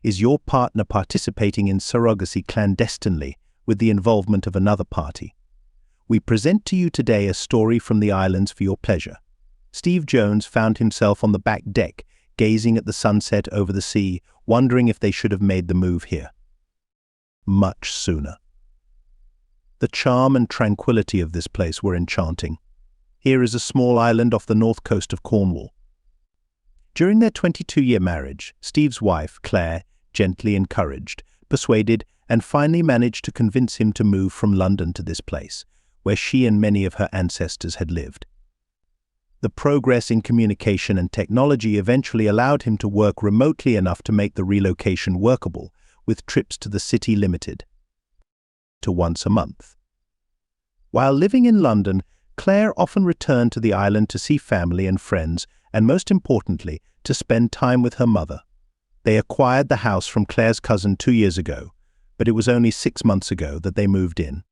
Is your partner participating in surrogacy clandestinely with the involvement of another party? We present to you today a story from the islands for your pleasure. Steve Jones found himself on the back deck, gazing at the sunset over the sea, wondering if they should have made the move here much sooner. The charm and tranquility of this place were enchanting. Here is a small island off the north coast of Cornwall. During their 22-year marriage, Steve's wife, Claire, gently encouraged, persuaded, and finally managed to convince him to move from London to this place, where she and many of her ancestors had lived. The progress in communication and technology eventually allowed him to work remotely enough to make the relocation workable, with trips to the city limited to once a month. While living in London, Claire often returned to the island to see family and friends, and most importantly, to spend time with her mother. They acquired the house from Claire's cousin 2 years ago, but it was only 6 months ago that they moved in.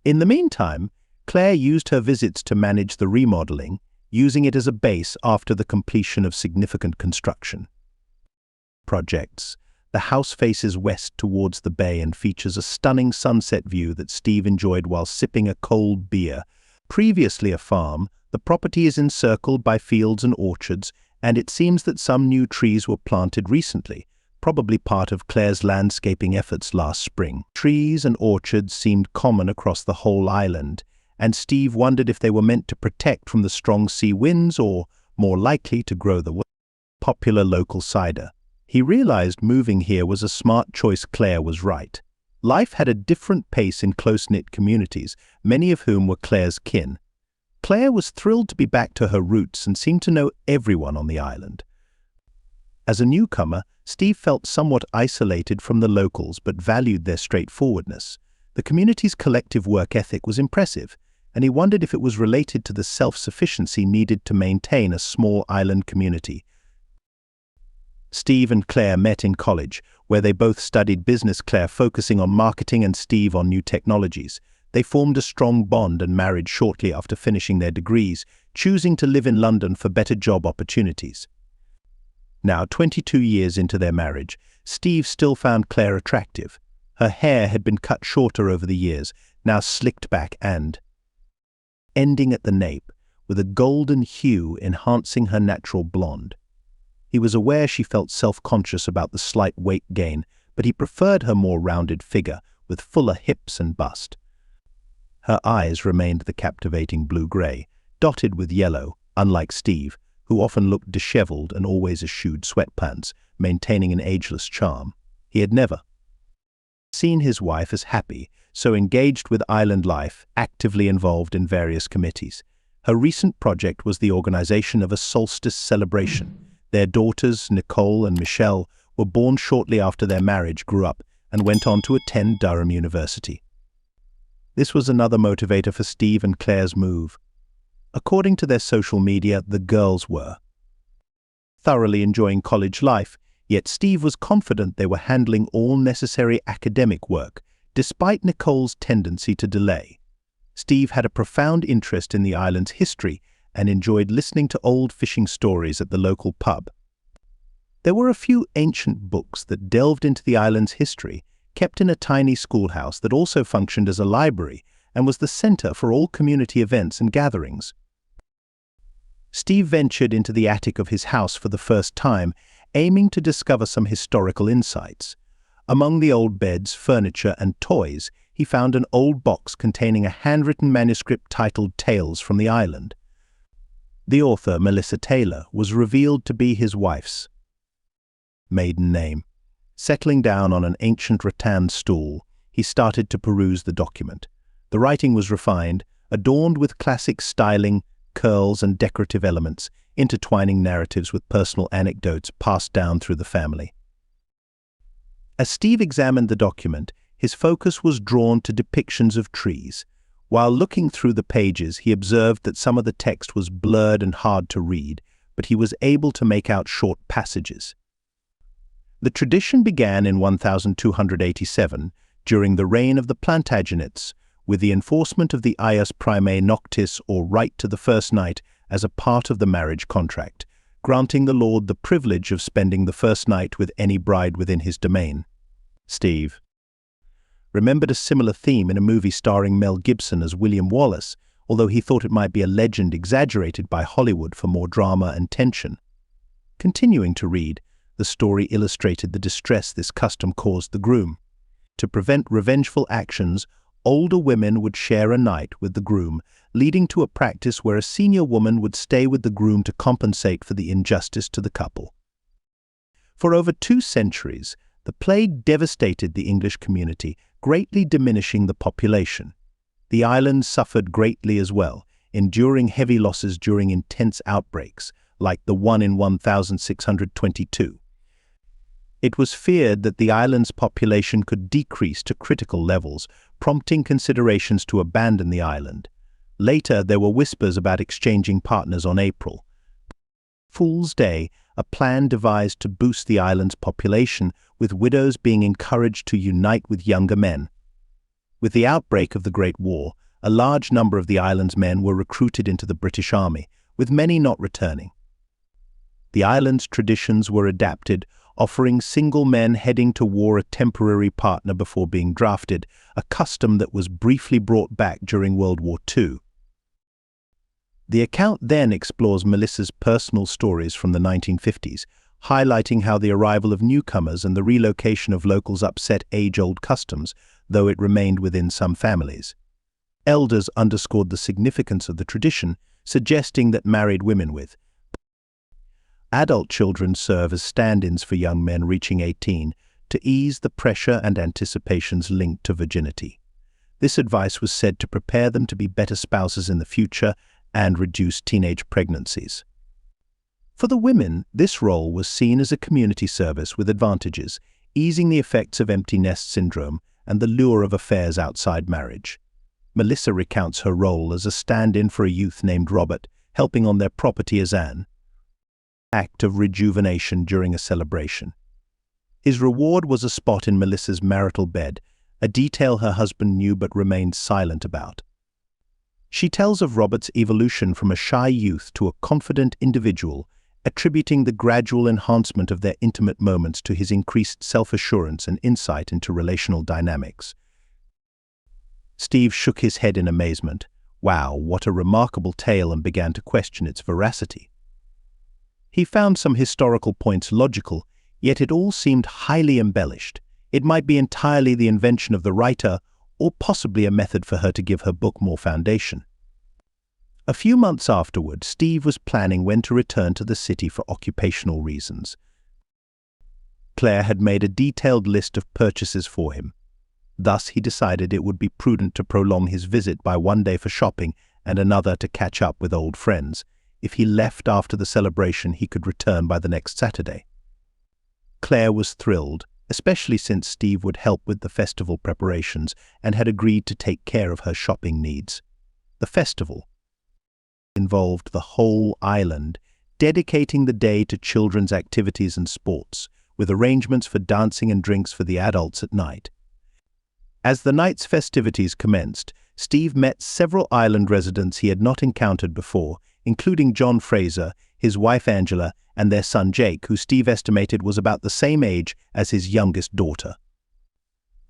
In the meantime, Claire used her visits to manage the remodeling, using it as a base after the completion of significant construction projects. The house faces west towards the bay and features a stunning sunset view that Steve enjoyed while sipping a cold beer. Previously a farm, the property is encircled by fields and orchards, and it seems that some new trees were planted recently, probably part of Claire's landscaping efforts last spring. Trees and orchards seemed common across the whole island, and Steve wondered if they were meant to protect from the strong sea winds or, more likely, to grow the popular local cider. He realized moving here was a smart choice. Claire was right. Life had a different pace in close-knit communities, many of whom were Claire's kin. Claire was thrilled to be back to her roots and seemed to know everyone on the island. As a newcomer, Steve felt somewhat isolated from the locals but valued their straightforwardness. The community's collective work ethic was impressive, and he wondered if it was related to the self-sufficiency needed to maintain a small island community. Steve and Claire met in college, where they both studied business, Claire focusing on marketing and Steve on new technologies. They formed a strong bond and married shortly after finishing their degrees, choosing to live in London for better job opportunities. Now, 22 years into their marriage, Steve still found Claire attractive. Her hair had been cut shorter over the years, now slicked back and ending at the nape, with a golden hue enhancing her natural blonde. He was aware she felt self-conscious about the slight weight gain, but he preferred her more rounded figure, with fuller hips and bust. Her eyes remained the captivating blue-gray, dotted with yellow, unlike Steve, who often looked disheveled and always eschewed sweatpants, maintaining an ageless charm. He had never seen his wife as happy, so engaged with island life, actively involved in various committees. Her recent project was the organization of a solstice celebration. Their daughters, Nicole and Michelle, were born shortly after their marriage, grew up, and went on to attend Durham University. This was another motivator for Steve and Claire's move. According to their social media, the girls were thoroughly enjoying college life, yet Steve was confident they were handling all necessary academic work, despite Nicole's tendency to delay. Steve had a profound interest in the island's history and enjoyed listening to old fishing stories at the local pub. There were a few ancient books that delved into the island's history, kept in a tiny schoolhouse that also functioned as a library and was the center for all community events and gatherings. Steve ventured into the attic of his house for the first time, aiming to discover some historical insights. Among the old beds, furniture, and toys, he found an old box containing a handwritten manuscript titled Tales from the Island. The author, Melissa Taylor, was revealed to be his wife's maiden name. Settling down on an ancient rattan stool, he started to peruse the document. The writing was refined, adorned with classic styling, curls, and decorative elements, intertwining narratives with personal anecdotes passed down through the family. As Steve examined the document, his focus was drawn to depictions of trees. While looking through the pages, he observed that some of the text was blurred and hard to read, but he was able to make out short passages. The tradition began in 1287, during the reign of the Plantagenets, with the enforcement of the ius primae noctis, or right to the first night, as a part of the marriage contract, granting the lord the privilege of spending the first night with any bride within his domain. Steve remembered a similar theme in a movie starring Mel Gibson as William Wallace, although he thought it might be a legend exaggerated by Hollywood for more drama and tension. Continuing to read, the story illustrated the distress this custom caused the groom. To prevent revengeful actions, older women would share a night with the groom, leading to a practice where a senior woman would stay with the groom to compensate for the injustice to the couple. For over 2 centuries, the plague devastated the English community, greatly diminishing the population. The island suffered greatly as well, enduring heavy losses during intense outbreaks, like the one in 1622. It was feared that the island's population could decrease to critical levels, prompting considerations to abandon the island. Later, there were whispers about exchanging partners on April Fool's Day, a plan devised to boost the island's population, with widows being encouraged to unite with younger men. With the outbreak of the Great War, a large number of the island's men were recruited into the British Army, with many not returning. The island's traditions were adapted, offering single men heading to war a temporary partner before being drafted, a custom that was briefly brought back during World War II. The account then explores Melissa's personal stories from the 1950s, highlighting how the arrival of newcomers and the relocation of locals upset age-old customs, though it remained within some families. Elders underscored the significance of the tradition, suggesting that married women with adult children serve as stand-ins for young men reaching 18 to ease the pressure and anticipations linked to virginity. This advice was said to prepare them to be better spouses in the future and reduce teenage pregnancies. For the women, this role was seen as a community service with advantages, easing the effects of empty nest syndrome and the lure of affairs outside marriage. Melissa recounts her role as a stand-in for a youth named Robert, helping on their property as an act of rejuvenation during a celebration. His reward was a spot in Melissa's marital bed, a detail her husband knew but remained silent about. She tells of Robert's evolution from a shy youth to a confident individual, attributing the gradual enhancement of their intimate moments to his increased self-assurance and insight into relational dynamics. Steve shook his head in amazement. Wow, what a remarkable tale, and began to question its veracity. He found some historical points logical, yet it all seemed highly embellished. It might be entirely the invention of the writer, or possibly a method for her to give her book more foundation. A few months afterward, Steve was planning when to return to the city for occupational reasons. Claire had made a detailed list of purchases for him. Thus, he decided it would be prudent to prolong his visit by one day for shopping and another to catch up with old friends. If he left after the celebration, he could return by the next Saturday. Claire was thrilled, especially since Steve would help with the festival preparations and had agreed to take care of her shopping needs. The festival involved the whole island, dedicating the day to children's activities and sports, with arrangements for dancing and drinks for the adults at night. As the night's festivities commenced, Steve met several island residents he had not encountered before, including John Fraser, his wife Angela, and their son Jake, who Steve estimated was about the same age as his youngest daughter.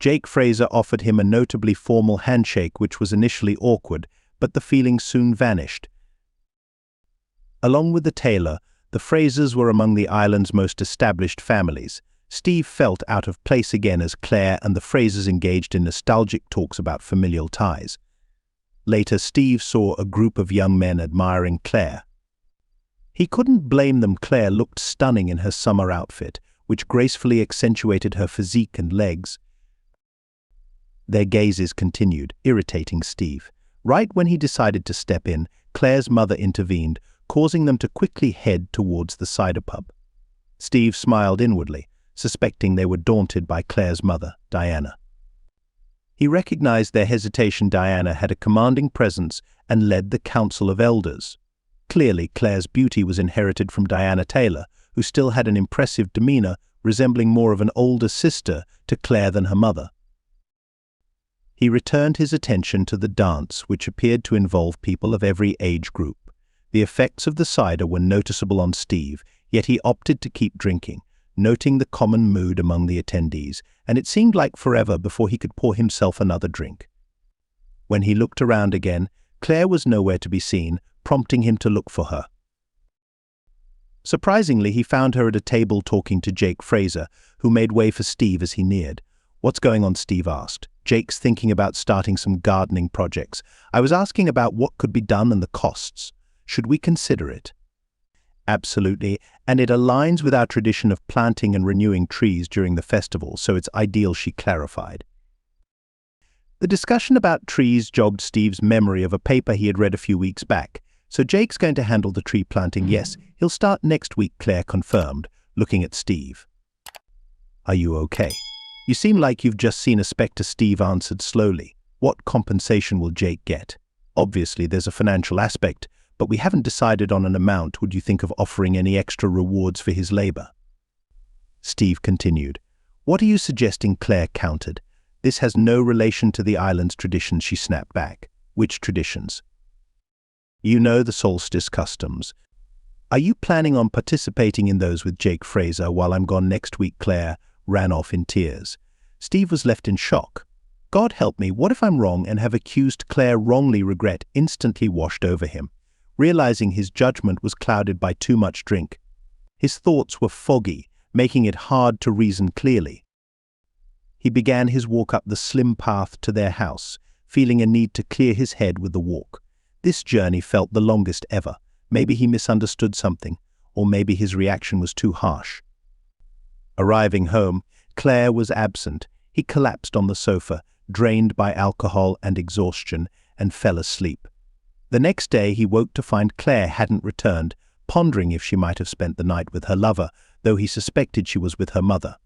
Jake Fraser offered him a notably formal handshake, which was initially awkward, but the feeling soon vanished. Along with the tailor, the Frasers were among the island's most established families. Steve felt out of place again as Claire and the Frasers engaged in nostalgic talks about familial ties. Later, Steve saw a group of young men admiring Claire. He couldn't blame them. Claire looked stunning in her summer outfit, which gracefully accentuated her physique and legs. Their gazes continued, irritating Steve. Right when he decided to step in, Claire's mother intervened, causing them to quickly head towards the cider pub. Steve smiled inwardly, suspecting they were daunted by Claire's mother, Diana. He recognized their hesitation. Diana had a commanding presence and led the Council of Elders. Clearly, Claire's beauty was inherited from Diana Taylor, who still had an impressive demeanor, resembling more of an older sister to Claire than her mother. He returned his attention to the dance, which appeared to involve people of every age group. The effects of the cider were noticeable on Steve, yet he opted to keep drinking, noting the common mood among the attendees, and it seemed like forever before he could pour himself another drink. When he looked around again, Claire was nowhere to be seen, prompting him to look for her. Surprisingly, he found her at a table talking to Jake Fraser, who made way for Steve as he neared. "What's going on?" Steve asked. "Jake's thinking about starting some gardening projects. I was asking about what could be done and the costs. Should we consider it?" "Absolutely, and it aligns with our tradition of planting and renewing trees during the festival, so it's ideal," she clarified. The discussion about trees jogged Steve's memory of a paper he had read a few weeks back. "So Jake's going to handle the tree planting?" "Yes, he'll start next week," Claire confirmed, looking at Steve. "Are you okay? You seem like you've just seen a spectre," Steve answered slowly. "What compensation will Jake get? Obviously, there's a financial aspect, but we haven't decided on an amount. Would you think of offering any extra rewards for his labor?" Steve continued. "What are you suggesting?" Claire countered. "This has no relation to the island's traditions," she snapped back. "Which traditions?" "You know, the solstice customs. Are you planning on participating in those with Jake Fraser while I'm gone next week?" Claire ran off in tears. Steve was left in shock. God help me, what if I'm wrong and have accused Claire wrongly? Regret instantly washed over him, realizing his judgment was clouded by too much drink. His thoughts were foggy, making it hard to reason clearly. He began his walk up the slim path to their house, feeling a need to clear his head with the walk. This journey felt the longest ever. Maybe he misunderstood something, or maybe his reaction was too harsh. Arriving home, Claire was absent. He collapsed on the sofa, drained by alcohol and exhaustion, and fell asleep. The next day he woke to find Claire hadn't returned, pondering if she might have spent the night with her lover, though he suspected she was with her mother.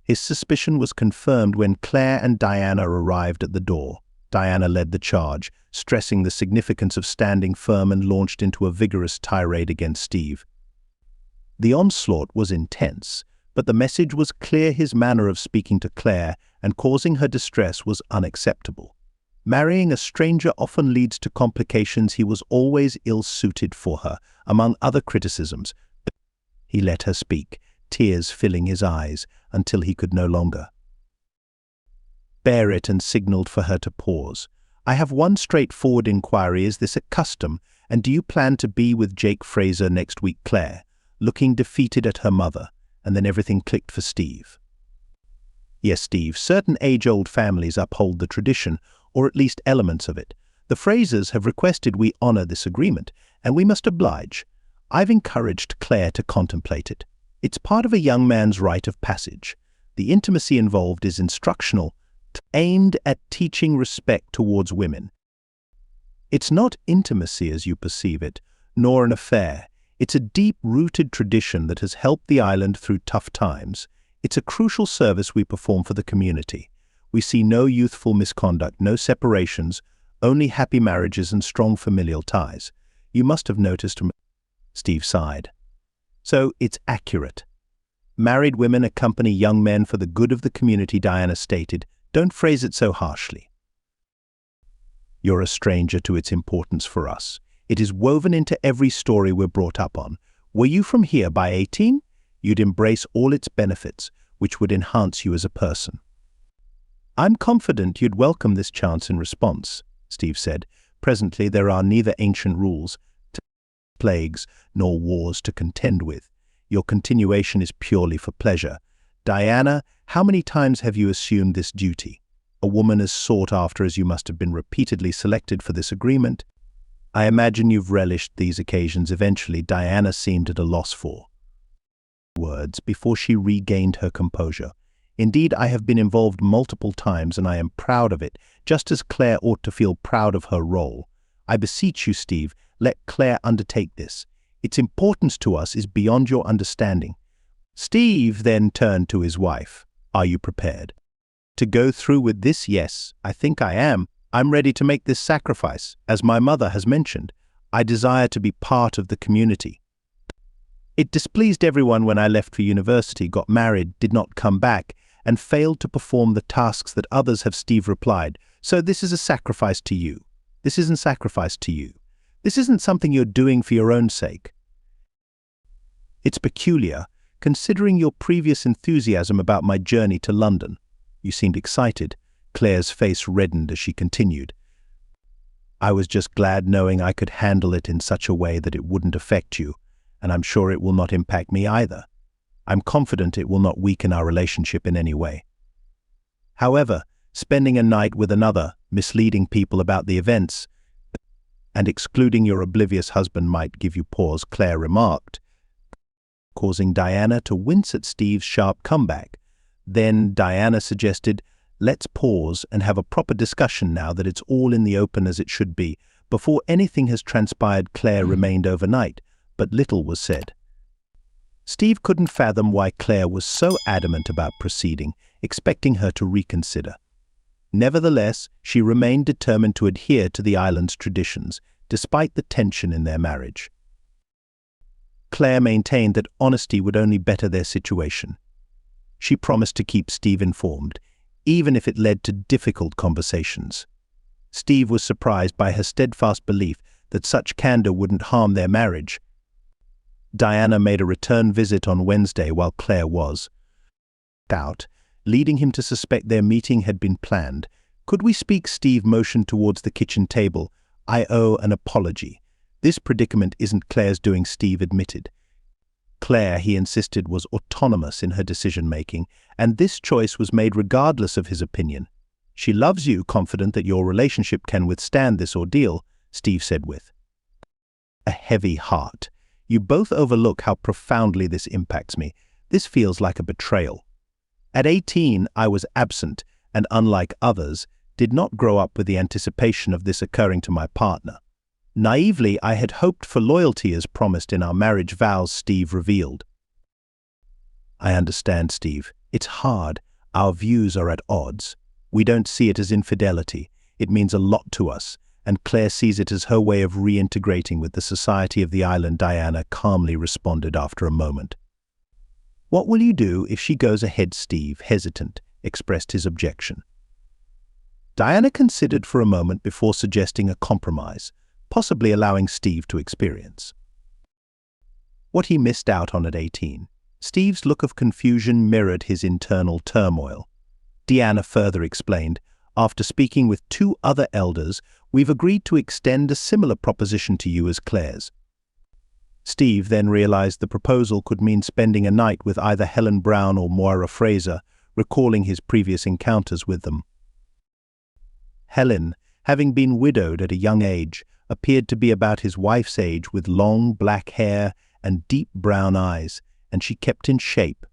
His suspicion was confirmed when Claire and Diana arrived at the door. Diana led the charge, stressing the significance of standing firm, and launched into a vigorous tirade against Steve. The onslaught was intense, but the message was clear. His manner of speaking to Claire and causing her distress was unacceptable. Marrying a stranger often leads to complications. He was always ill-suited for her, among other criticisms. He let her speak, tears filling his eyes, until he could no longer bear it, and signaled for her to pause. "I have one straightforward inquiry. Is this a custom, and do you plan to be with Jake Fraser next week?" Claire, looking defeated at her mother, and then everything clicked for Steve. "Yes, Steve, certain age-old families uphold the tradition, or at least elements of it. The Frasers have requested we honor this agreement, and we must oblige. I've encouraged Claire to contemplate it. It's part of a young man's rite of passage. The intimacy involved is instructional, aimed at teaching respect towards women. It's not intimacy as you perceive it, nor an affair. It's a deep-rooted tradition that has helped the island through tough times. It's a crucial service we perform for the community. We see no youthful misconduct, no separations, only happy marriages and strong familial ties. You must have noticed." Steve sighed. "So it's accurate. Married women accompany young men for the good of the community," Diana stated. "Don't phrase it so harshly. You're a stranger to its importance for us. It is woven into every story we're brought up on. Were you from here by 18? You'd embrace all its benefits, which would enhance you as a person." "I'm confident you'd welcome this chance in response," Steve said. "Presently there are neither ancient rules, plagues, nor wars to contend with. Your continuation is purely for pleasure. Diana, how many times have you assumed this duty? A woman as sought after as you must have been repeatedly selected for this agreement. I imagine you've relished these occasions." Eventually, Diana seemed at a loss for words before she regained her composure. "Indeed, I have been involved multiple times, and I am proud of it, just as Claire ought to feel proud of her role. I beseech you, Steve, let Claire undertake this. Its importance to us is beyond your understanding." Steve then turned to his wife. "Are you prepared to go through with this?" "Yes, I think I am. I'm ready to make this sacrifice. As my mother has mentioned, I desire to be part of the community. It displeased everyone when I left for university, got married, did not come back, and failed to perform the tasks that others have," Steve replied. "So this is a sacrifice to you. This isn't sacrifice to you." This isn't something you're doing for your own sake. It's peculiar, considering your previous enthusiasm about my journey to London. You seemed excited. Claire's face reddened as she continued. I was just glad knowing I could handle it in such a way that it wouldn't affect you, and I'm sure it will not impact me either. I'm confident it will not weaken our relationship in any way. However, spending a night with another, misleading people about the events, and excluding your oblivious husband might give you pause, Claire remarked, causing Diana to wince at Steve's sharp comeback. Then Diana suggested, let's pause and have a proper discussion now that it's all in the open as it should be. Before anything has transpired, Claire remained overnight, but little was said. Steve couldn't fathom why Claire was so adamant about proceeding, expecting her to reconsider. Nevertheless, she remained determined to adhere to the island's traditions, despite the tension in their marriage. Claire maintained that honesty would only better their situation. She promised to keep Steve informed, even if it led to difficult conversations. Steve was surprised by her steadfast belief that such candor wouldn't harm their marriage. Diana made a return visit on Wednesday while Claire was out, leading him to suspect their meeting had been planned. Could we speak? Steve motioned towards the kitchen table. I owe an apology. This predicament isn't Claire's doing, Steve admitted. Claire, he insisted, was autonomous in her decision-making, and this choice was made regardless of his opinion. She loves you, confident that your relationship can withstand this ordeal, Steve said with a heavy heart. You both overlook how profoundly this impacts me. This feels like a betrayal. At 18, I was absent, and unlike others, did not grow up with the anticipation of this occurring to my partner. Naively, I had hoped for loyalty as promised in our marriage vows, Steve revealed. I understand, Steve. It's hard. Our views are at odds. We don't see it as infidelity. It means a lot to us, and Claire sees it as her way of reintegrating with the society of the island, Diana calmly responded after a moment. What will you do if she goes ahead? Steve, hesitant, expressed his objection. Diana considered for a moment before suggesting a compromise, possibly allowing Steve to experience what he missed out on at 18. Steve's look of confusion mirrored his internal turmoil. Diana further explained, after speaking with 2 other elders, we've agreed to extend a similar proposition to you as Claire's. Steve then realized the proposal could mean spending a night with either Helen Brown or Moira Fraser, recalling his previous encounters with them. Helen, having been widowed at a young age, appeared to be about his wife's age with long black hair and deep brown eyes, and she kept in shape.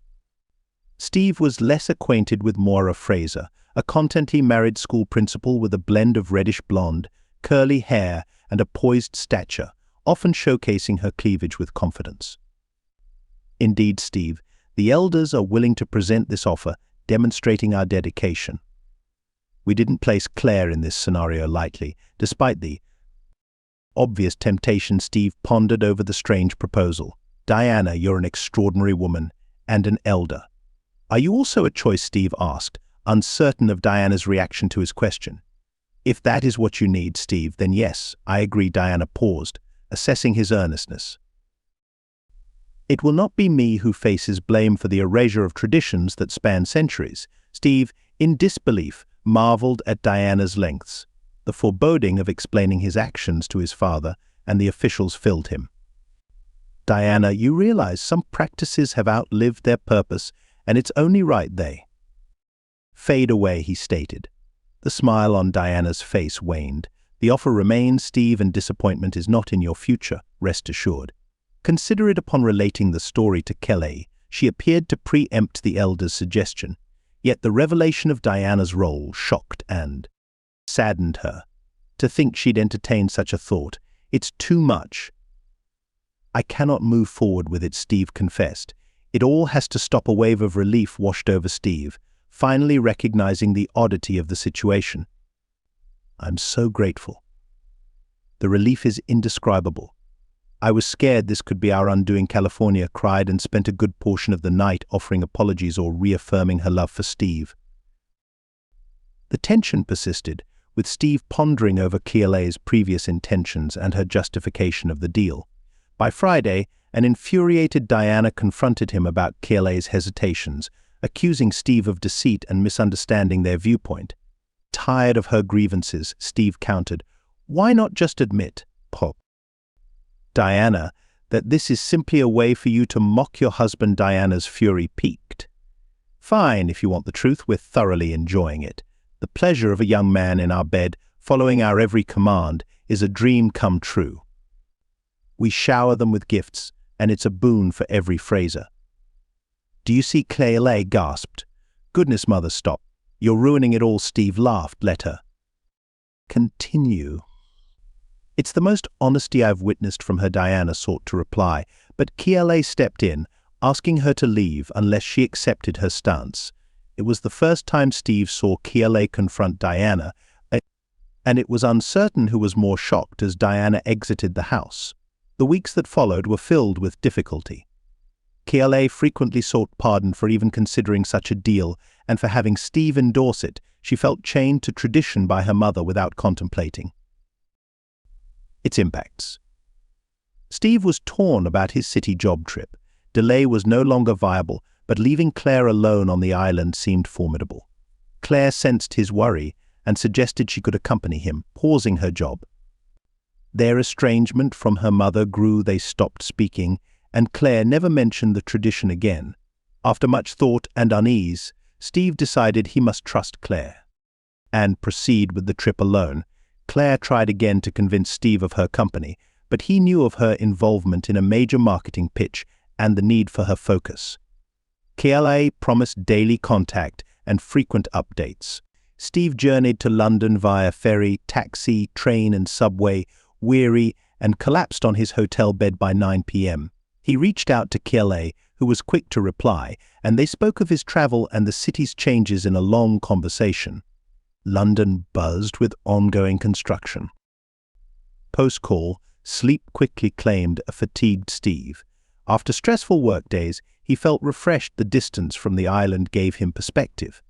Steve was less acquainted with Moira Fraser, a contenty married school principal with a blend of reddish blonde, curly hair, and a poised stature, often showcasing her cleavage with confidence. Indeed, Steve, the elders are willing to present this offer, demonstrating our dedication. We didn't place Claire in this scenario lightly, despite the obvious temptation. Steve pondered over the strange proposal. Diana, you're an extraordinary woman, and an elder. Are you also a choice? Steve asked, uncertain of Diana's reaction to his question. If that is what you need, Steve, then yes, I agree. Diana paused, assessing his earnestness. It will not be me who faces blame for the erasure of traditions that span centuries. Steve, in disbelief, marveled at Diana's lengths. The foreboding of explaining his actions to his father and the officials filled him. Diana, you realize some practices have outlived their purpose, and it's only right they fade away, he stated. The smile on Diana's face waned. The offer remains, Steve, and disappointment is not in your future, rest assured. Consider it. Upon relating the story to Kelly, she appeared to preempt the elder's suggestion. Yet the revelation of Diana's role shocked and saddened her. To think she'd entertained such a thought. It's too much. I cannot move forward with it, Steve confessed. It all has to stop. A wave of relief washed over Steve, finally recognizing the oddity of the situation. I'm so grateful. The relief is indescribable. I was scared this could be our undoing. California cried and spent a good portion of the night offering apologies or reaffirming her love for Steve. The tension persisted, with Steve pondering over Kealay's previous intentions and her justification of the deal. By Friday, an infuriated Diana confronted him about Kealay's hesitations, accusing Steve of deceit and misunderstanding their viewpoint. Tired of her grievances, Steve countered, "Why not just admit, Pop, Diana, that this is simply a way for you to mock your husband?" Diana's fury peaked. "Fine, if you want the truth, we're thoroughly enjoying it. The pleasure of a young man in our bed, following our every command, is a dream come true. We shower them with gifts, and it's a boon for every Fraser." "Do you see?" Kealay gasped. "Goodness, Mother, stop. You're ruining it all." Steve laughed. "Let her continue." "It's the most honesty I've witnessed from her," Diana sought to reply, but Kealay stepped in, asking her to leave unless she accepted her stance. It was the first time Steve saw Kealay confront Diana, and it was uncertain who was more shocked as Diana exited the house. The weeks that followed were filled with difficulty. Kealay frequently sought pardon for even considering such a deal, and for having Steve endorse it, she felt chained to tradition by her mother without contemplating its impacts. Steve was torn about his city job trip. Delay was no longer viable, but leaving Claire alone on the island seemed formidable. Claire sensed his worry and suggested she could accompany him, pausing her job. Their estrangement from her mother grew. They stopped speaking, and Claire never mentioned the tradition again. After much thought and unease, Steve decided he must trust Claire and proceed with the trip alone. Claire tried again to convince Steve of her company, but he knew of her involvement in a major marketing pitch and the need for her focus. Kealay promised daily contact and frequent updates. Steve journeyed to London via ferry, taxi, train and subway, weary, and collapsed on his hotel bed by 9 p.m. He reached out to Kealay, who was quick to reply, and they spoke of his travel and the city's changes in a long conversation. London buzzed with ongoing construction. Post-call, sleep quickly claimed a fatigued Steve. After stressful workdays, he felt refreshed. The distance from the island gave him perspective.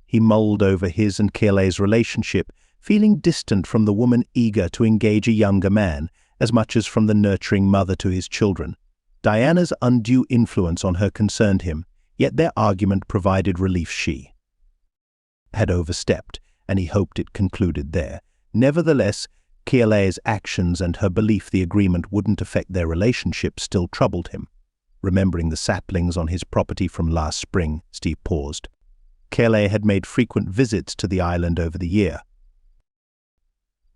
He mulled over his and Kealay's relationship, feeling distant from the woman eager to engage a younger man, as much as from the nurturing mother to his children. Diana's undue influence on her concerned him, yet their argument provided relief. She had overstepped, and he hoped it concluded there. Nevertheless, Kealay's actions and her belief the agreement wouldn't affect their relationship still troubled him. Remembering the saplings on his property from last spring, Steve paused. Kealay had made frequent visits to the island over the year.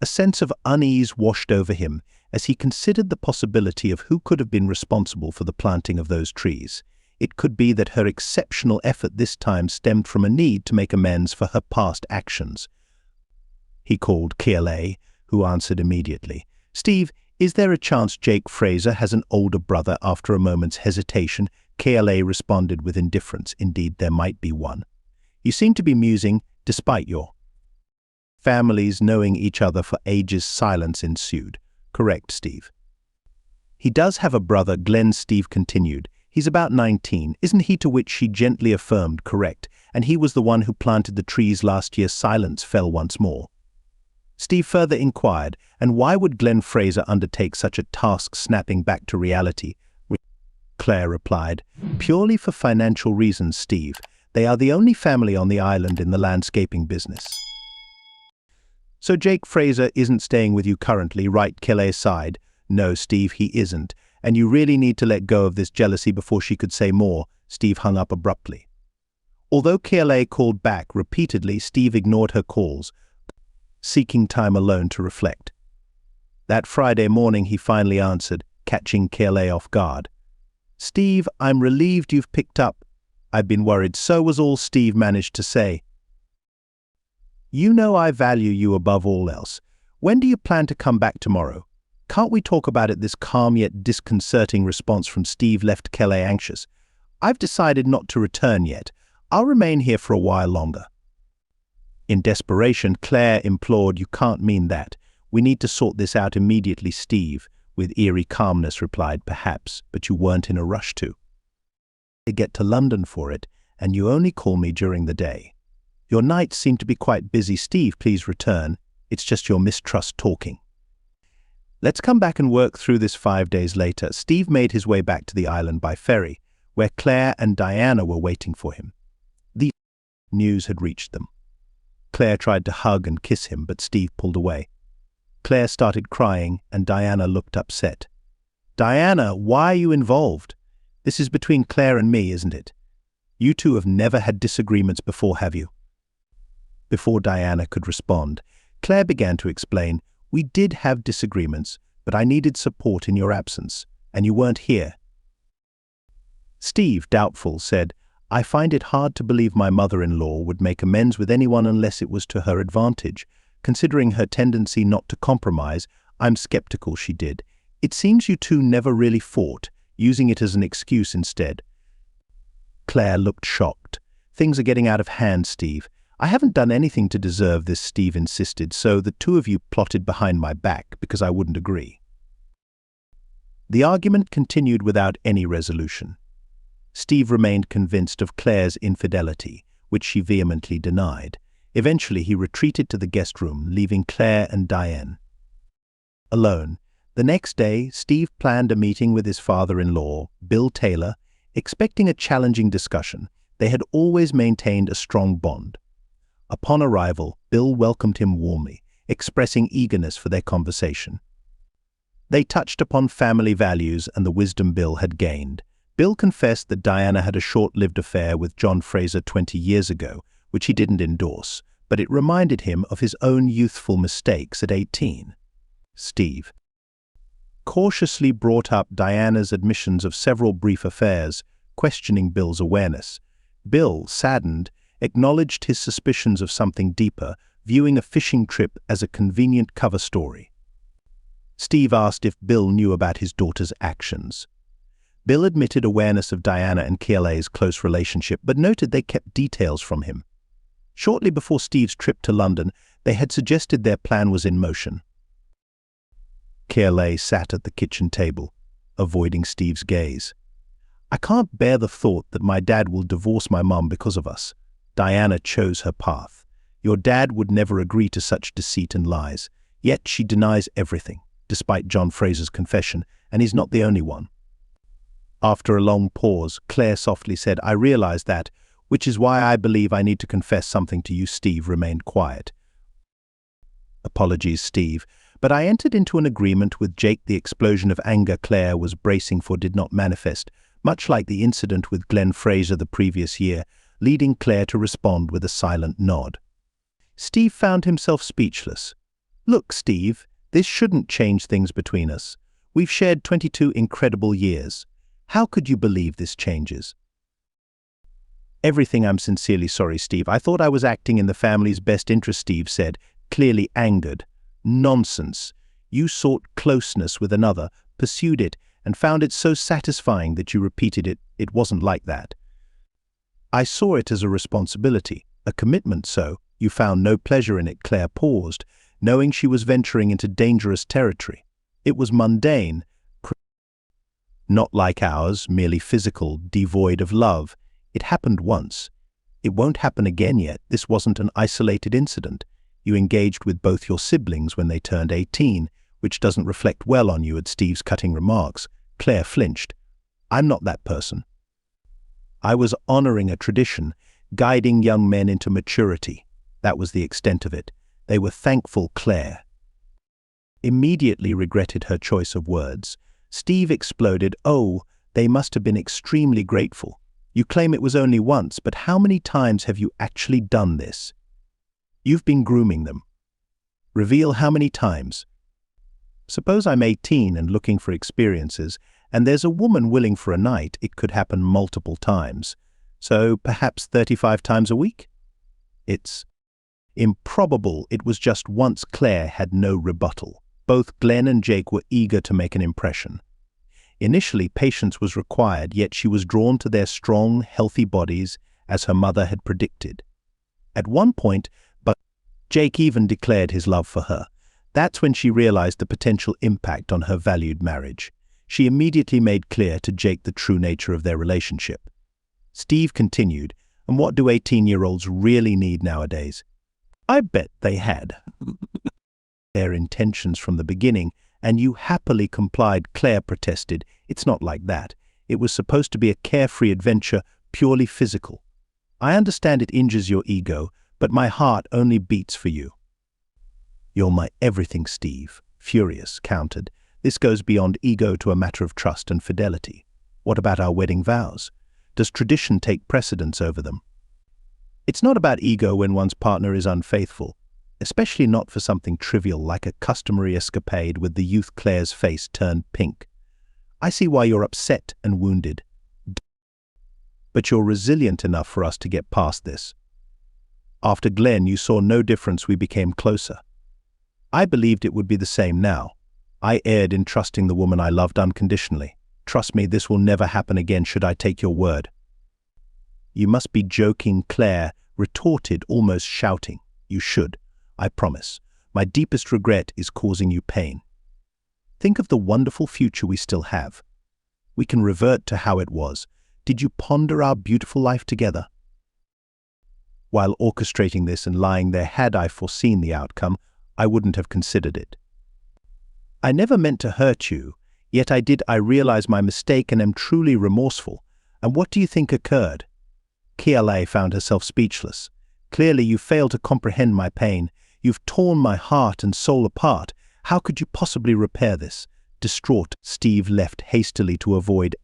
A sense of unease washed over him as he considered the possibility of who could have been responsible for the planting of those trees. It could be that her exceptional effort this time stemmed from a need to make amends for her past actions. He called Kealay, who answered immediately. "Steve, is there a chance Jake Fraser has an older brother?" After a moment's hesitation, Kealay responded with indifference. "Indeed, there might be one. You seem to be musing, despite your families knowing each other for ages." Silence ensued. "Correct, Steve." "He does have a brother," Glenn. Steve continued. "He's about 19, isn't he?" To which she gently affirmed, "Correct, and he was the one who planted the trees last year." Silence fell once more. Steve further inquired, "And why would Glenn Fraser undertake such a task?" Snapping back to reality, Claire replied, "Purely for financial reasons, Steve. They are the only family on the island in the landscaping business." "So Jake Fraser isn't staying with you currently, right?" Kealay sighed. "No, Steve, he isn't. And you really need to let go of this jealousy." Before she could say more, Steve hung up abruptly. Although Kealay called back repeatedly, Steve ignored her calls, seeking time alone to reflect. That Friday morning he finally answered, catching Kealay off guard. "Steve, I'm relieved you've picked up. I've been worried." "So was all," Steve managed to say. "You know I value you above all else. When do you plan to come back tomorrow? Can't we talk about it?" This calm yet disconcerting response from Steve left Kealay anxious. "I've decided not to return yet. I'll remain here for a while longer." In desperation, Claire implored, "You can't mean that. We need to sort this out immediately." Steve, with eerie calmness, replied, "Perhaps, but you weren't in a rush to. I get to London for it, and you only call me during the day." Your nights seem to be quite busy, Steve. Please return. It's just your mistrust talking. Let's come back and work through this 5 days later. Steve made his way back to the island by ferry, where Claire and Diana were waiting for him. The news had reached them. Claire tried to hug and kiss him, but Steve pulled away. Claire started crying, and Diana looked upset. Diana, why are you involved? This is between Claire and me, isn't it? You two have never had disagreements before, have you? Before Diana could respond, Claire began to explain, we did have disagreements, but I needed support in your absence, and you weren't here. Steve, doubtful, said, I find it hard to believe my mother-in-law would make amends with anyone unless it was to her advantage. Considering her tendency not to compromise, I'm skeptical she did. It seems you two never really fought, using it as an excuse instead. Claire looked shocked. Things are getting out of hand, Steve. I haven't done anything to deserve this, Steve insisted, so the two of you plotted behind my back because I wouldn't agree. The argument continued without any resolution. Steve remained convinced of Claire's infidelity, which she vehemently denied. Eventually, he retreated to the guest room, leaving Claire and Diane alone. The next day, Steve planned a meeting with his father-in-law, Bill Taylor, expecting a challenging discussion. They had always maintained a strong bond. Upon arrival, Bill welcomed him warmly, expressing eagerness for their conversation. They touched upon family values and the wisdom Bill had gained. Bill confessed that Diana had a short-lived affair with John Fraser 20 years ago, which he didn't endorse, but it reminded him of his own youthful mistakes at 18. Steve cautiously brought up Diana's admissions of several brief affairs, questioning Bill's awareness. Bill, saddened, acknowledged his suspicions of something deeper, viewing a fishing trip as a convenient cover story. Steve asked if Bill knew about his daughter's actions. Bill admitted awareness of Diana and Claire's close relationship, but noted they kept details from him. Shortly before Steve's trip to London, they had suggested their plan was in motion. Claire sat at the kitchen table, avoiding Steve's gaze. I can't bear the thought that my dad will divorce my mum because of us. Diana chose her path. Your dad would never agree to such deceit and lies. Yet she denies everything, despite John Fraser's confession, and he's not the only one. After a long pause, Claire softly said, I realize that, which is why I believe I need to confess something to you. Steve remained quiet. Apologies, Steve, but I entered into an agreement with Jake. The explosion of anger Claire was bracing for did not manifest, much like the incident with Glenn Fraser the previous year, leading Claire to respond with a silent nod. Steve found himself speechless. Look, Steve, this shouldn't change things between us. We've shared 22 incredible years. How could you believe this changes? Everything. I'm sincerely sorry, Steve. I thought I was acting in the family's best interest, Steve said, clearly angered. Nonsense. You sought closeness with another, pursued it, and found it so satisfying that you repeated it. It wasn't like that. I saw it as a responsibility, a commitment, so you found no pleasure in it. Claire paused, knowing she was venturing into dangerous territory. It was mundane, not like ours, merely physical, devoid of love. It happened once. It won't happen again yet. This wasn't an isolated incident. You engaged with both your siblings when they turned 18, which doesn't reflect well on you. At Steve's cutting remarks, Claire flinched. I'm not that person. I was honoring a tradition, guiding young men into maturity. That was the extent of it. They were thankful. Claire immediately regretted her choice of words. Steve exploded. Oh, they must have been extremely grateful. You claim it was only once, but how many times have you actually done this? You've been grooming them. Reveal how many times. Suppose I'm 18 and looking for experiences, and there's a woman willing for a night. It could happen multiple times. So perhaps 35 times a week? It's improbable. It was just once. Claire had no rebuttal. Both Glenn and Jake were eager to make an impression. Initially, patience was required, yet she was drawn to their strong, healthy bodies, as her mother had predicted. At one point, but Jake even declared his love for her. That's when she realized the potential impact on her valued marriage. She immediately made clear to Jake the true nature of their relationship. Steve continued, And what do 18-year-olds really need nowadays? I bet they had their intentions from the beginning, and you happily complied. Claire protested. It's not like that. It was supposed to be a carefree adventure, purely physical. I understand it injures your ego, but my heart only beats for you. You're my everything, Steve, furious, countered. This goes beyond ego to a matter of trust and fidelity. What about our wedding vows? Does tradition take precedence over them? It's not about ego when one's partner is unfaithful, especially not for something trivial like a customary escapade with the youth. Claire's face turned pink. I see why you're upset and wounded. But you're resilient enough for us to get past this. After Glenn, you saw no difference. We became closer. I believed it would be the same now. I erred in trusting the woman I loved unconditionally. Trust me, this will never happen again should I take your word. You must be joking, Claire retorted, almost shouting. You should, I promise. My deepest regret is causing you pain. Think of the wonderful future we still have. We can revert to how it was. Did you ponder our beautiful life together? While orchestrating this and lying there, had I foreseen the outcome, I wouldn't have considered it. I never meant to hurt you, yet I did. I realize my mistake and am truly remorseful. And what do you think occurred? Kiala found herself speechless. Clearly you fail to comprehend my pain. You've torn my heart and soul apart. How could you possibly repair this? Distraught, Steve left hastily to avoid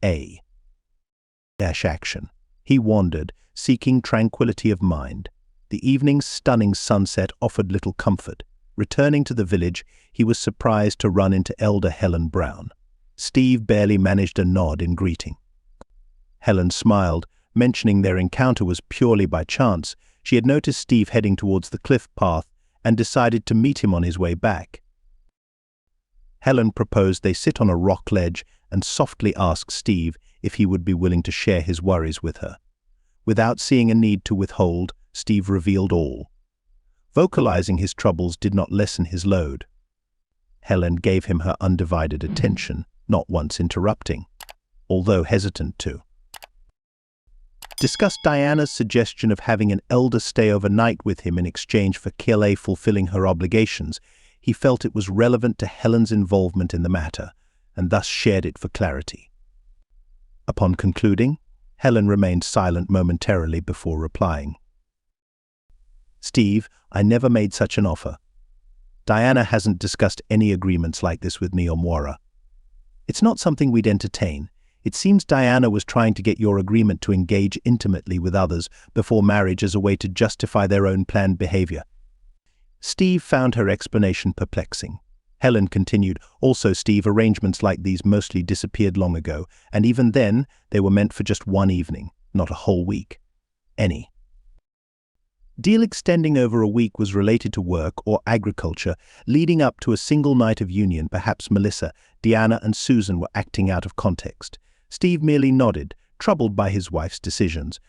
action. He wandered, seeking tranquility of mind. The evening's stunning sunset offered little comfort. Returning to the village, he was surprised to run into Elder Helen Brown. Steve barely managed a nod in greeting. Helen smiled, mentioning their encounter was purely by chance. She had noticed Steve heading towards the cliff path and decided to meet him on his way back. Helen proposed they sit on a rock ledge and softly asked Steve if he would be willing to share his worries with her. Without seeing a need to withhold, Steve revealed all. Vocalizing his troubles did not lessen his load. Helen gave him her undivided attention, not once interrupting, although hesitant to discuss Diana's suggestion of having an elder stay overnight with him in exchange for Kiala fulfilling her obligations. He felt it was relevant to Helen's involvement in the matter, and thus shared it for clarity. Upon concluding, Helen remained silent momentarily before replying. Steve, I never made such an offer. Diana hasn't discussed any agreements like this with me or Moira. It's not something we'd entertain. It seems Diana was trying to get your agreement to engage intimately with others before marriage as a way to justify their own planned behavior. Steve found her explanation perplexing. Helen continued, also Steve, arrangements like these mostly disappeared long ago, and even then, they were meant for just one evening, not a whole week. Any deal extending over a week was related to work or agriculture, leading up to a single night of union. Perhaps Melissa, Deanna, and Susan were acting out of context. Steve merely nodded, troubled by his wife's decisions,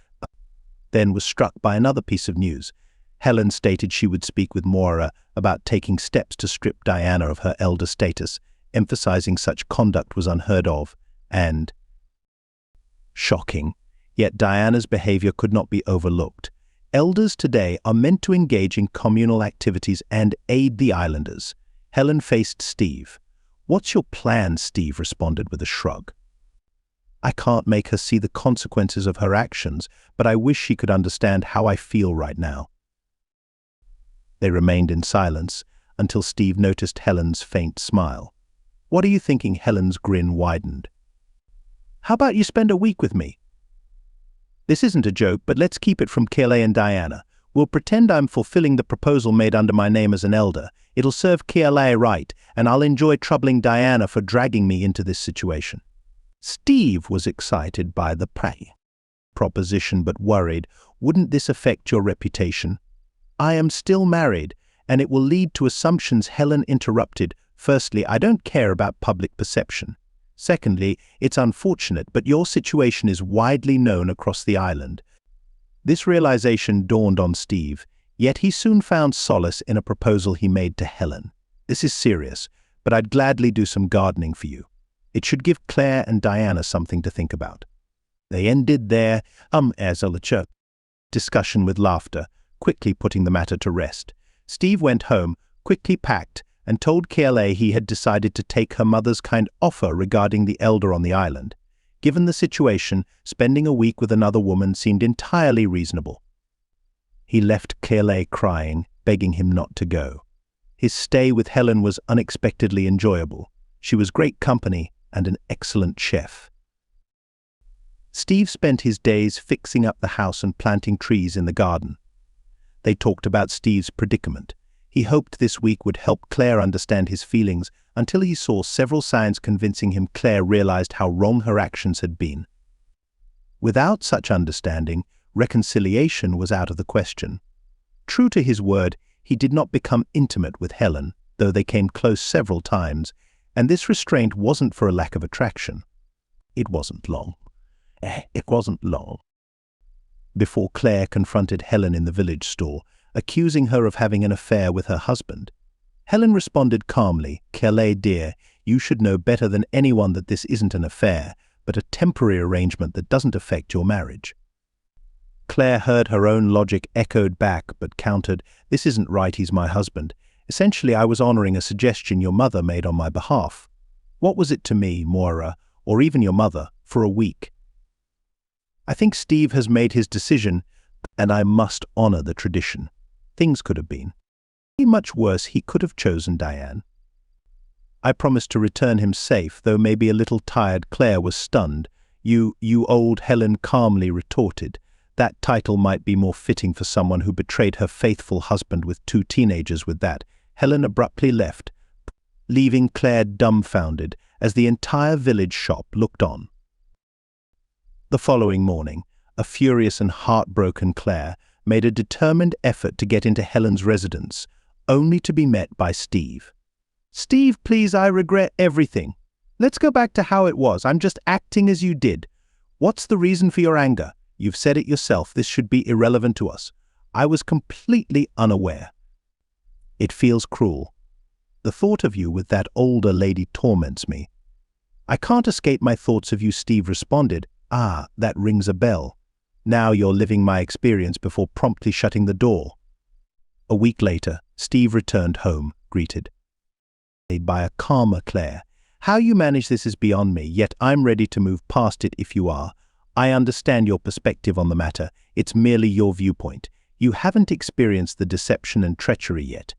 then was struck by another piece of news. Helen stated she would speak with Moira about taking steps to strip Diana of her elder status, emphasizing such conduct was unheard of and shocking. Yet Diana's behavior could not be overlooked. Elders today are meant to engage in communal activities and aid the islanders. Helen faced Steve. What's your plan? Steve responded with a shrug. I can't make her see the consequences of her actions, but I wish she could understand how I feel right now. They remained in silence until Steve noticed Helen's faint smile. What are you thinking? Helen's grin widened. How about you spend a week with me? This isn't a joke, but let's keep it from Kiala and Diana. We'll pretend I'm fulfilling the proposal made under my name as an elder. It'll serve Kiala right, and I'll enjoy troubling Diana for dragging me into this situation. Steve was excited by the proposition but worried. Wouldn't this affect your reputation? I am still married, and it will lead to assumptions. Helen interrupted. Firstly, I don't care about public perception. Secondly, it's unfortunate, but your situation is widely known across the island. This realization dawned on Steve, yet he soon found solace in a proposal he made to Helen. This is serious, but I'd gladly do some gardening for you. It should give Claire and Diana something to think about. They ended there, as a discussion with laughter, quickly putting the matter to rest. Steve went home, quickly packed, and told KLA he had decided to take her mother's kind offer regarding the elder on the island. Given the situation, spending a week with another woman seemed entirely reasonable. He left KLA crying, begging him not to go. His stay with Helen was unexpectedly enjoyable. She was great company and an excellent chef. Steve spent his days fixing up the house and planting trees in the garden. They talked about Steve's predicament. He hoped this week would help Claire understand his feelings until he saw several signs convincing him Claire realized how wrong her actions had been. Without such understanding, reconciliation was out of the question. True to his word, he did not become intimate with Helen, though they came close several times, and this restraint wasn't for a lack of attraction. It wasn't long. Before Claire confronted Helen in the village store, accusing her of having an affair with her husband. Helen responded calmly, "Claire, dear, you should know better than anyone that this isn't an affair, but a temporary arrangement that doesn't affect your marriage." Claire heard her own logic echoed back, but countered, "This isn't right, he's my husband. Essentially, I was honoring a suggestion your mother made on my behalf. What was it to me, Moira, or even your mother, for a week? I think Steve has made his decision, and I must honor the tradition. Things could have been much worse. He could have chosen Diane. I promised to return him safe, though maybe a little tired." Claire was stunned. You old," Helen calmly retorted. "That title might be more fitting for someone who betrayed her faithful husband with 2 teenagers." With that, Helen abruptly left, leaving Claire dumbfounded as the entire village shop looked on. The following morning, a furious and heartbroken Claire made a determined effort to get into Helen's residence, only to be met by Steve. "Steve, please, I regret everything. Let's go back to how it was. I'm just acting as you did. What's the reason for your anger? You've said it yourself. This should be irrelevant to us. I was completely unaware. It feels cruel. The thought of you with that older lady torments me." "I can't escape my thoughts of you," Steve responded. "Ah, that rings a bell. Now you're living my experience," before promptly shutting the door. A week later, Steve returned home, greeted by a calmer Claire. "How you manage this is beyond me, yet I'm ready to move past it if you are. I understand your perspective on the matter. It's merely your viewpoint. You haven't experienced the deception and treachery yet.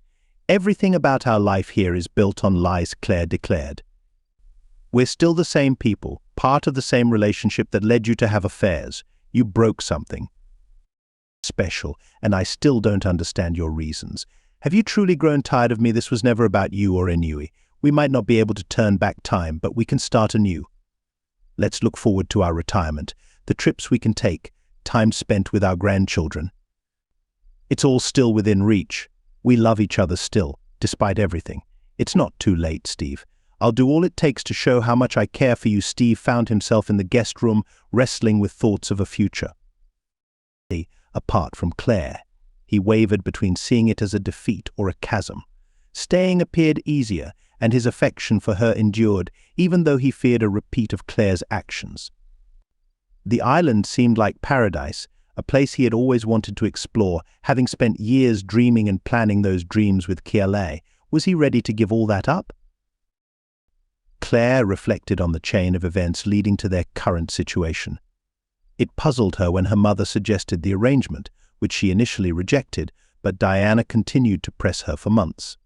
Everything about our life here is built on lies," Claire declared. "We're still the same people, part of the same relationship that led you to have affairs. You broke something special, and I still don't understand your reasons. Have you truly grown tired of me? This was never about you or Inui. We might not be able to turn back time, but we can start anew. Let's look forward to our retirement, the trips we can take, time spent with our grandchildren. It's all still within reach. We love each other still, despite everything. It's not too late, Steve. I'll do all it takes to show how much I care for you." Steve found himself in the guest room, wrestling with thoughts of a future. Apart from Claire, he wavered between seeing it as a defeat or a chasm. Staying appeared easier, and his affection for her endured, even though he feared a repeat of Claire's actions. The island seemed like paradise, a place he had always wanted to explore, having spent years dreaming and planning those dreams with KLA. Was he ready to give all that up? Claire reflected on the chain of events leading to their current situation. It puzzled her when her mother suggested the arrangement, which she initially rejected, but Diana continued to press her for months.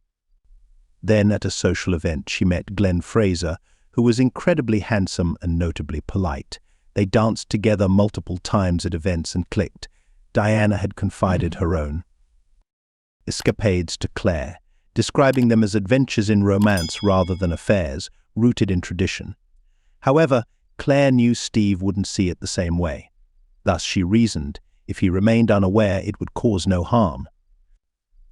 Then at a social event she met Glenn Fraser, who was incredibly handsome and notably polite. They danced together multiple times at events and clicked. Diana had confided her own escapades to Claire, describing them as adventures in romance rather than affairs, rooted in tradition. However, Claire knew Steve wouldn't see it the same way. Thus she reasoned, if he remained unaware, it would cause no harm.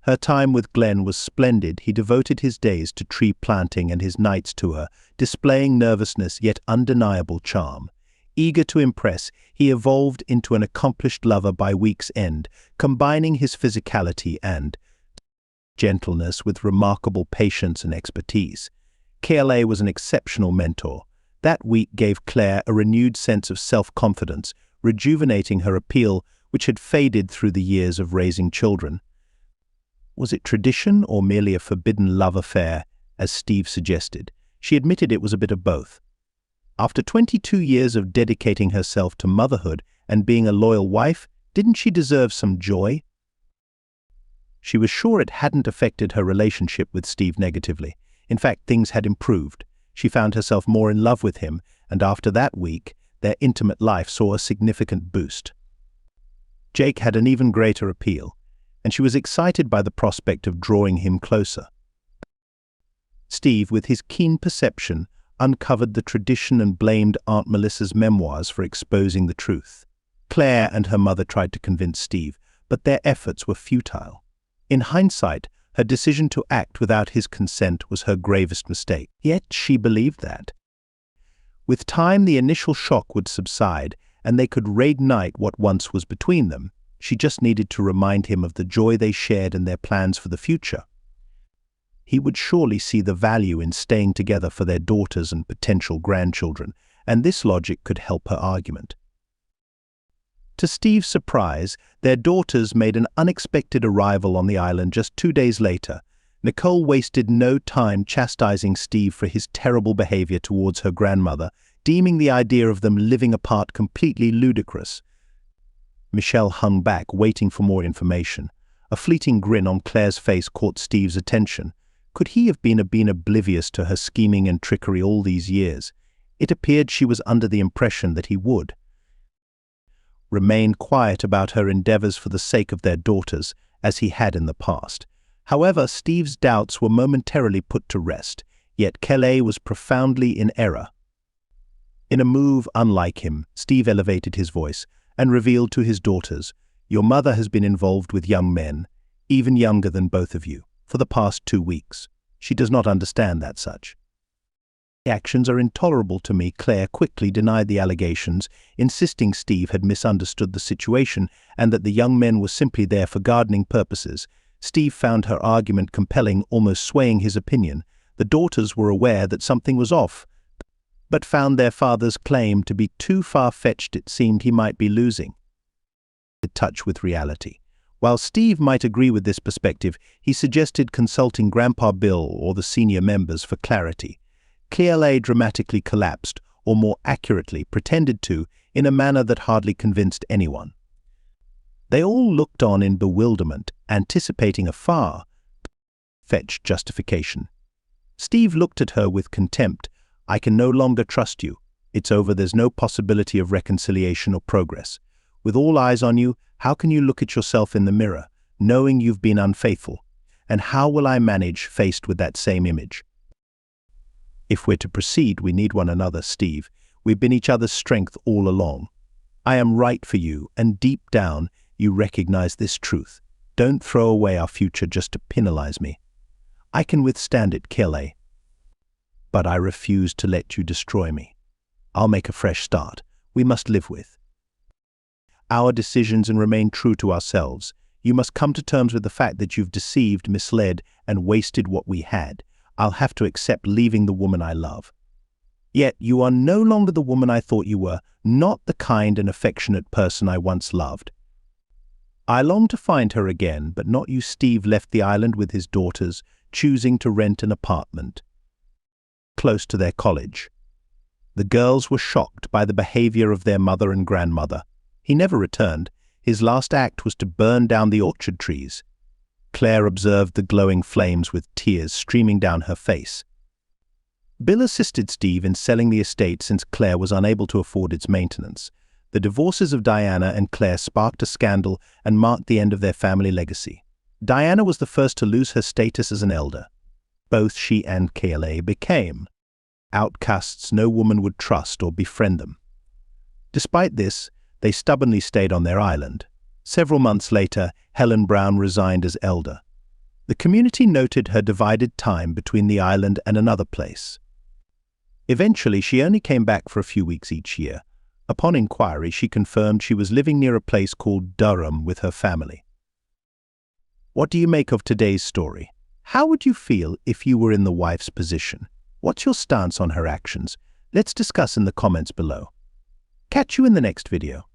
Her time with Glenn was splendid. He devoted his days to tree planting and his nights to her, displaying nervousness yet undeniable charm. Eager to impress, he evolved into an accomplished lover by week's end, combining his physicality and gentleness with remarkable patience and expertise. KLA was an exceptional mentor. That week gave Claire a renewed sense of self-confidence, rejuvenating her appeal which had faded through the years of raising children. Was it tradition or merely a forbidden love affair, as Steve suggested? She admitted it was a bit of both. After 22 years of dedicating herself to motherhood and being a loyal wife, didn't she deserve some joy? She was sure it hadn't affected her relationship with Steve negatively. In fact, things had improved. She found herself more in love with him, and after that week, their intimate life saw a significant boost. Jake had an even greater appeal, and she was excited by the prospect of drawing him closer. Steve, with his keen perception, uncovered the tradition and blamed Aunt Melissa's memoirs for exposing the truth. Claire and her mother tried to convince Steve, but their efforts were futile. In hindsight, her decision to act without his consent was her gravest mistake. Yet she believed that. With time, the initial shock would subside, and they could reignite what once was between them. She just needed to remind him of the joy they shared and their plans for the future. He would surely see the value in staying together for their daughters and potential grandchildren, and this logic could help her argument. To Steve's surprise, their daughters made an unexpected arrival on the island just 2 days later. Nicole wasted no time chastising Steve for his terrible behavior towards her grandmother, deeming the idea of them living apart completely ludicrous. Michelle hung back, waiting for more information. A fleeting grin on Claire's face caught Steve's attention. Could he have been oblivious to her scheming and trickery all these years? It appeared she was under the impression that he would remain quiet about her endeavors for the sake of their daughters, as he had in the past. However, Steve's doubts were momentarily put to rest, yet Kelly was profoundly in error. In a move unlike him, Steve elevated his voice and revealed to his daughters, "Your mother has been involved with young men, even younger than both of you, for the past 2 weeks. She does not understand that such. The actions are intolerable to me." Claire quickly denied the allegations, insisting Steve had misunderstood the situation and that the young men were simply there for gardening purposes. Steve found her argument compelling, almost swaying his opinion. The daughters were aware that something was off, but found their father's claim to be too far-fetched. It seemed he might be losing touch with reality. While Steve might agree with this perspective, he suggested consulting Grandpa Bill or the senior members for clarity. Claire dramatically collapsed, or more accurately, pretended to, in a manner that hardly convinced anyone. They all looked on in bewilderment, anticipating a far-fetched justification. Steve looked at her with contempt. "I can no longer trust you. It's over. There's no possibility of reconciliation or progress. With all eyes on you, how can you look at yourself in the mirror, knowing you've been unfaithful? And how will I manage faced with that same image? If we're to proceed, we need one another, Steve. We've been each other's strength all along. I am right for you, and deep down, you recognize this truth. Don't throw away our future just to penalize me. I can withstand it, Kelly, but I refuse to let you destroy me. I'll make a fresh start. We must live with our decisions and remain true to ourselves. You must come to terms with the fact that you've deceived, misled, and wasted what we had. I'll have to accept leaving the woman I love. Yet you are no longer the woman I thought you were, not the kind and affectionate person I once loved. I long to find her again, but not you." Steve left the island with his daughters, choosing to rent an apartment close to their college. The girls were shocked by the behavior of their mother and grandmother. He never returned. His last act was to burn down the orchard trees. Claire observed the glowing flames with tears streaming down her face. Bill assisted Steve in selling the estate since Claire was unable to afford its maintenance. The divorces of Diana and Claire sparked a scandal and marked the end of their family legacy. Diana was the first to lose her status as an elder. Both she and Kelly became outcasts no woman would trust or befriend them. Despite this, they stubbornly stayed on their island. Several months later, Helen Brown resigned as elder. The community noted her divided time between the island and another place. Eventually, she only came back for a few weeks each year. Upon inquiry, she confirmed she was living near a place called Durham with her family. What do you make of today's story? How would you feel if you were in the wife's position? What's your stance on her actions? Let's discuss in the comments below. Catch you in the next video.